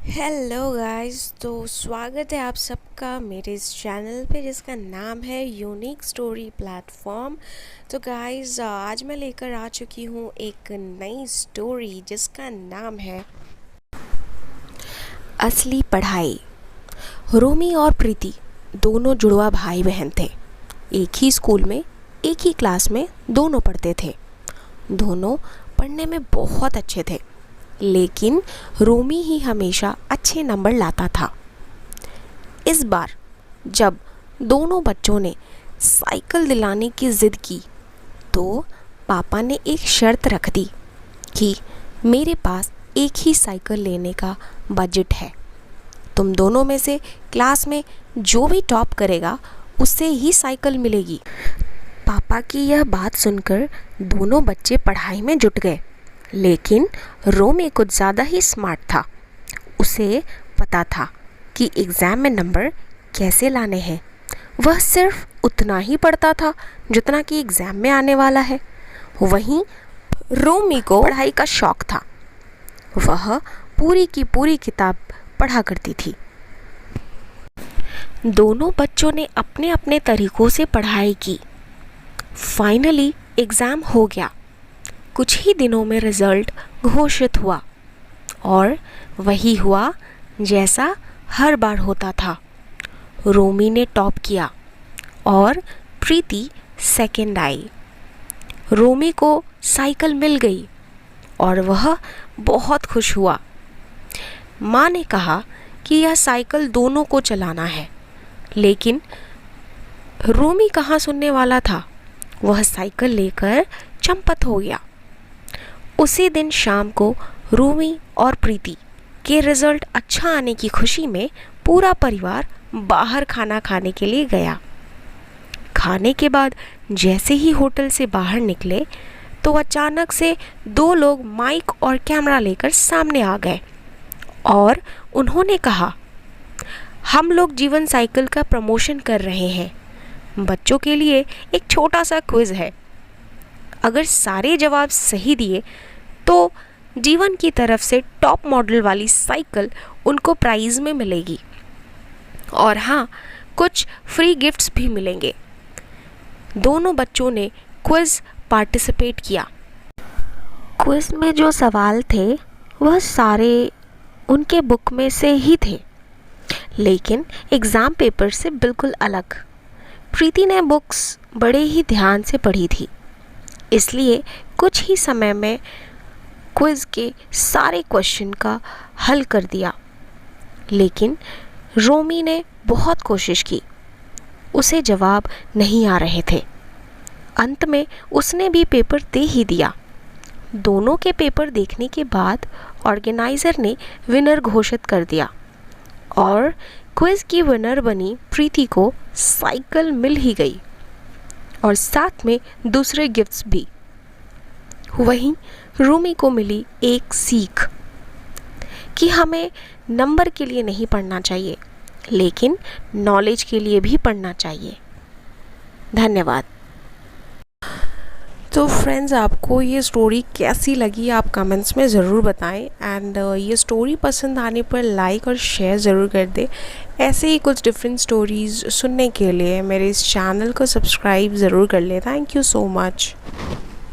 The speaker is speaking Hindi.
Hello guys. तो स्वागत है आप सबका मेरे इस चैनल पे जिसका नाम है यूनिक स्टोरी प्लेटफॉर्म। तो गाइस आज मैं लेकर आ चुकी हूँ एक नई स्टोरी जिसका नाम है असली पढ़ाई। रोमी और प्रीति दोनों जुड़वा भाई बहन थे। एक ही स्कूल में एक ही क्लास में दोनों पढ़ते थे। दोनों पढ़ने में बहुत अच्छे थे, लेकिन रोमी ही हमेशा अच्छे नंबर लाता था। इस बार जब दोनों बच्चों ने साइकिल दिलाने की ज़िद की तो पापा ने एक शर्त रख दी कि मेरे पास एक ही साइकिल लेने का बजट है। तुम दोनों में से क्लास में जो भी टॉप करेगा उससे ही साइकिल मिलेगी। पापा की यह बात सुनकर दोनों बच्चे पढ़ाई में जुट गए, लेकिन रोमी कुछ ज़्यादा ही स्मार्ट था। उसे पता था कि एग्ज़ाम में नंबर कैसे लाने हैं। वह सिर्फ उतना ही पढ़ता था जितना कि एग्ज़ाम में आने वाला है। वहीं रोमी को पढ़ाई का शौक़ था। वह पूरी की पूरी किताब पढ़ा करती थी। दोनों बच्चों ने अपने अपने तरीक़ों से पढ़ाई की। फाइनली एग्ज़ाम हो गया। कुछ ही दिनों में रिज़ल्ट घोषित हुआ और वही हुआ जैसा हर बार होता था। रोमी ने टॉप किया और प्रीति सेकंड आई। रोमी को साइकिल मिल गई और वह बहुत खुश हुआ। माँ ने कहा कि यह साइकिल दोनों को चलाना है, लेकिन रोमी कहाँ सुनने वाला था। वह साइकिल लेकर चंपत हो गया। उसी दिन शाम को रोमी और प्रीति के रिज़ल्ट अच्छा आने की खुशी में पूरा परिवार बाहर खाना खाने के लिए गया। खाने के बाद जैसे ही होटल से बाहर निकले तो अचानक से दो लोग माइक और कैमरा लेकर सामने आ गए और उन्होंने कहा, हम लोग जीवन साइकिल का प्रमोशन कर रहे हैं। बच्चों के लिए एक छोटा सा क्विज़ है। अगर सारे जवाब सही दिए तो जीवन की तरफ से टॉप मॉडल वाली साइकिल उनको प्राइज़ में मिलेगी और हाँ, कुछ फ्री गिफ्ट्स भी मिलेंगे। दोनों बच्चों ने क्विज़ पार्टिसिपेट किया। क्विज़ में जो सवाल थे वह सारे उनके बुक में से ही थे, लेकिन एग्ज़ाम पेपर से बिल्कुल अलग। प्रीति ने बुक्स बड़े ही ध्यान से पढ़ी थी, इसलिए कुछ ही समय में क्विज़ के सारे क्वेश्चन का हल कर दिया। लेकिन रोमी ने बहुत कोशिश की, उसे जवाब नहीं आ रहे थे। अंत में उसने भी पेपर दे ही दिया। दोनों के पेपर देखने के बाद ऑर्गेनाइज़र ने विनर घोषित कर दिया और क्विज़ की विनर बनी प्रीति को साइकिल मिल ही गई और साथ में दूसरे गिफ्ट्स भी। वहीं रोमी को मिली एक सीख कि हमें नंबर के लिए नहीं पढ़ना चाहिए, लेकिन नॉलेज के लिए भी पढ़ना चाहिए। धन्यवाद। तो फ्रेंड्स, आपको ये स्टोरी कैसी लगी आप कमेंट्स में ज़रूर बताएं एंड ये स्टोरी पसंद आने पर लाइक और शेयर ज़रूर कर दें। ऐसे ही कुछ डिफरेंट स्टोरीज़ सुनने के लिए मेरे इस चैनल को सब्सक्राइब ज़रूर कर लें। Thank you so much.